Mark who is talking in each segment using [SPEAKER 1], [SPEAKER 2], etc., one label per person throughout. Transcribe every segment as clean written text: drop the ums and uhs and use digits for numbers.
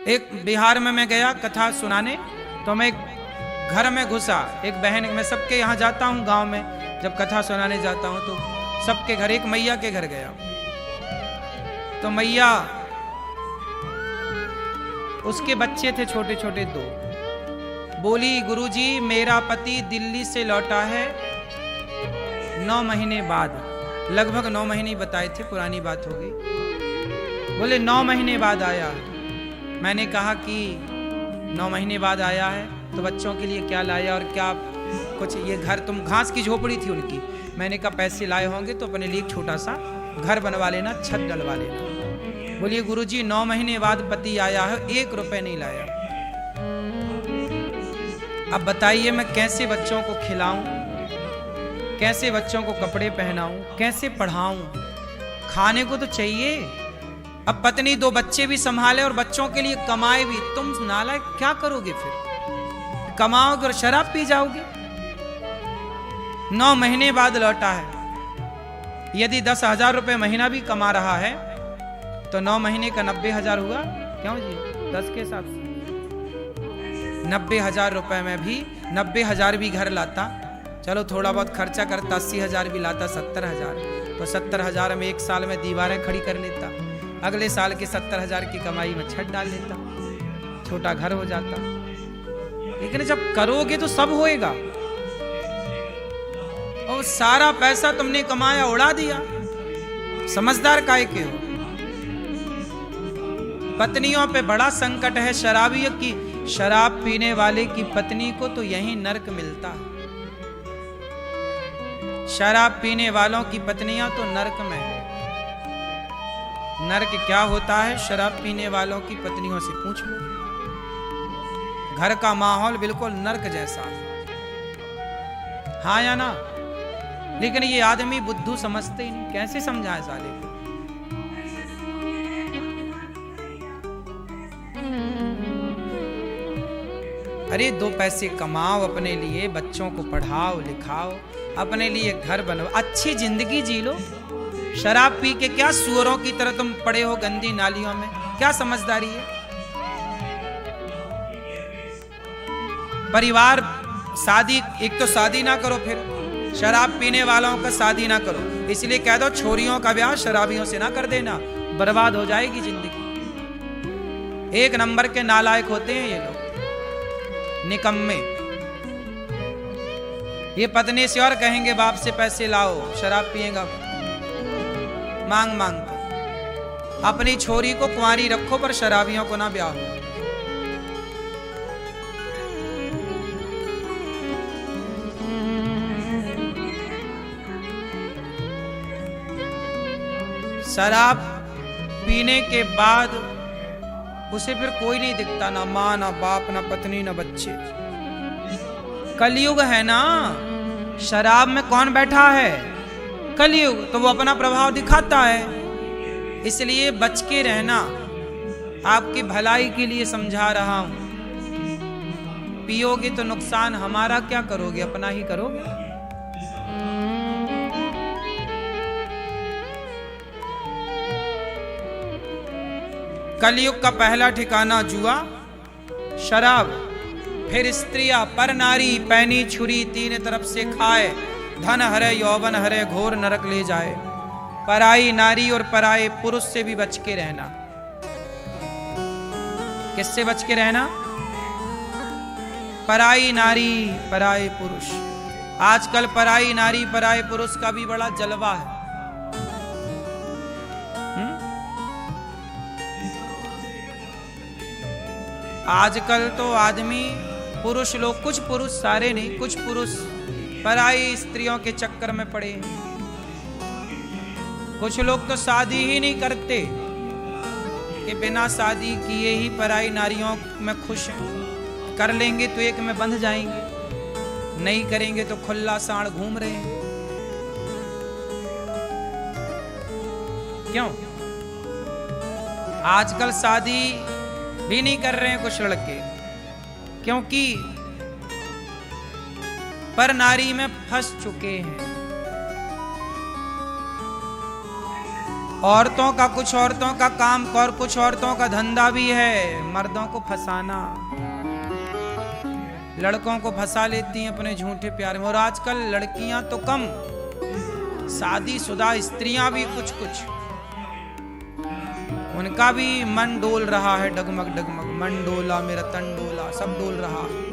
[SPEAKER 1] एक बिहार में मैं गया कथा सुनाने, तो मैं एक घर में घुसा, एक बहन, मैं सबके यहाँ जाता हूँ गांव में, जब कथा सुनाने जाता हूँ तो सबके घर, एक मैया के घर गया, तो मैया, उसके बच्चे थे छोटे छोटे 2, बोली गुरुजी मेरा पति दिल्ली से लौटा है 9 महीने बाद, लगभग 9 महीने बताए थे, पुरानी बात हो गई। बोले 9 महीने बाद आया। मैंने कहा कि 9 महीने बाद आया है तो बच्चों के लिए क्या लाया और क्या कुछ, ये घर, तुम घास की झोपड़ी थी उनकी, मैंने कहा पैसे लाए होंगे तो अपने लिए छोटा सा घर बनवा लेना, छत डलवा लेना। बोलिए गुरुजी 9 महीने बाद पति आया है, 1 रुपए नहीं लाया। अब बताइए मैं कैसे बच्चों को खिलाऊं, कैसे बच्चों को कपड़े पहनाऊं, कैसे पढ़ाऊं, खाने को तो चाहिए। अब पत्नी 2 बच्चे भी संभाले और बच्चों के लिए कमाए भी, तुम नालायक क्या करोगे फिर? कमाओगे और शराब पी जाओगे। 9 महीने बाद लौटा है। यदि 10,000 रुपए महीना भी कमा रहा है तो 9 महीने का 90,000 हुआ, क्यों जी? 10 के हिसाब से 90,000 रुपए में भी 90,000 भी घर लाता, चलो थोड़ा बहुत खर्चा करता, 80,000 भी लाता, 70,000, तो 70,000 में 1 साल में दीवारें खड़ी कर लेता, अगले साल के 70,000 की कमाई में छत डाल लेता, छोटा घर हो जाता। लेकिन जब करोगे तो सब होएगा, और सारा पैसा तुमने कमाया उड़ा दिया, समझदार काहे के हो? पत्नियों पे बड़ा संकट है शराबियों की, शराब पीने वाले की पत्नी को तो यही नरक मिलता है। शराब पीने वालों की पत्नियां तो नरक में है। नरक क्या होता है शराब पीने वालों की पत्नियों से पूछ लो। घर का माहौल बिल्कुल नरक जैसा है, हाँ या ना? लेकिन ये आदमी बुद्धू समझते ही नहीं, कैसे समझाए साले को? अरे 2 पैसे कमाओ, अपने लिए बच्चों को पढ़ाओ लिखाओ, अपने लिए घर बनवाओ, अच्छी जिंदगी जी लो। शराब पी के क्या सुअरों की तरह तुम पड़े हो गंदी नालियों में? क्या समझदारी है? परिवार, शादी, एक तो शादी ना करो, फिर शराब पीने वालों का शादी ना करो, इसलिए कह दो छोरियों का ब्याह शराबियों से ना कर देना, बर्बाद हो जाएगी जिंदगी। 1 नंबर के नालायक होते हैं ये लोग, निकम्मे। ये पत्नी से और कहेंगे बाप से पैसे लाओ, शराब पिएगा मांग मांग। अपनी छोरी को कुंवारी रखो पर शराबियों को ना ब्याह हो। शराब पीने के बाद उसे फिर कोई नहीं दिखता, ना माँ, ना बाप, ना पत्नी, ना बच्चे। कलयुग है ना, शराब में कौन बैठा है? कलयुग, तो वो अपना प्रभाव दिखाता है। इसलिए बच के रहना, आपकी भलाई के लिए समझा रहा हूं। पियोगे तो नुकसान हमारा, क्या करोगे? अपना ही करोगे। कलयुग का पहला ठिकाना जुआ, शराब, फिर स्त्रियां, पर नारी, पैनी छुरी, 3 तरफ से खाए, धन हरे यौवन हरे, घोर नरक ले जाए। पराई नारी और पराए पुरुष से भी बच के रहना। किससे बच के रहना? पराई नारी, पराए पुरुष। आजकल पराई नारी, पराए पुरुष का भी बड़ा जलवा है। आजकल तो आदमी, पुरुष लोग, कुछ पुरुष, सारे नहीं, कुछ पुरुष पराई स्त्रियों के चक्कर में पड़े। कुछ लोग तो शादी ही नहीं करते कि बिना शादी किए ही पराई नारियों में खुश हैं। कर लेंगे तो एक में बंध जाएंगे, नहीं करेंगे तो खुला साण घूम रहे हैं। क्यों? आजकल शादी भी नहीं कर रहे हैं कुछ लड़के, क्योंकि पर नारी में फंस चुके हैं। औरतों का कुछ औरतों का काम और कुछ औरतों का धंधा भी है मर्दों को फंसाना। लड़कों को फंसा लेती हैं अपने झूठे प्यार में। और आजकल लड़कियां तो कम, शादीशुदा स्त्रियां भी कुछ कुछ, उनका भी मन डोल रहा है, डगमग डगमग। मन डोला मेरा तन डोला, सब डोल रहा है।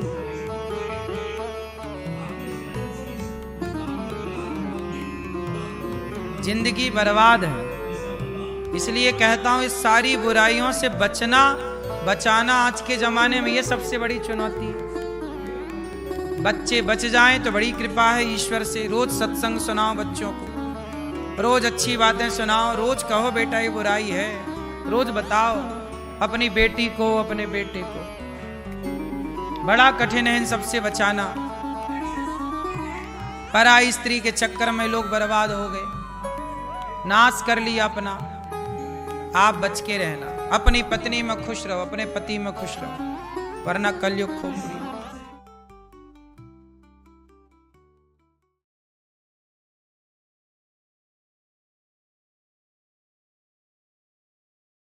[SPEAKER 1] जिंदगी बर्बाद है। इसलिए कहता हूं इस सारी बुराइयों से बचाना आज के जमाने में ये सबसे बड़ी चुनौती है। बच्चे बच जाएं तो बड़ी कृपा है ईश्वर से। रोज सत्संग सुनाओ बच्चों को, रोज अच्छी बातें सुनाओ, रोज कहो बेटा ये बुराई है, रोज बताओ अपनी बेटी को अपने बेटे को। बड़ा कठिन है इन सबसे बचाना। पराई स्त्री के चक्कर में लोग बर्बाद हो गए, नाश कर लिया अपना। आप बच के रहना, अपनी पत्नी में खुश रहो, अपने पति में खुश रहो, वरना कलयुग खूब बुरी।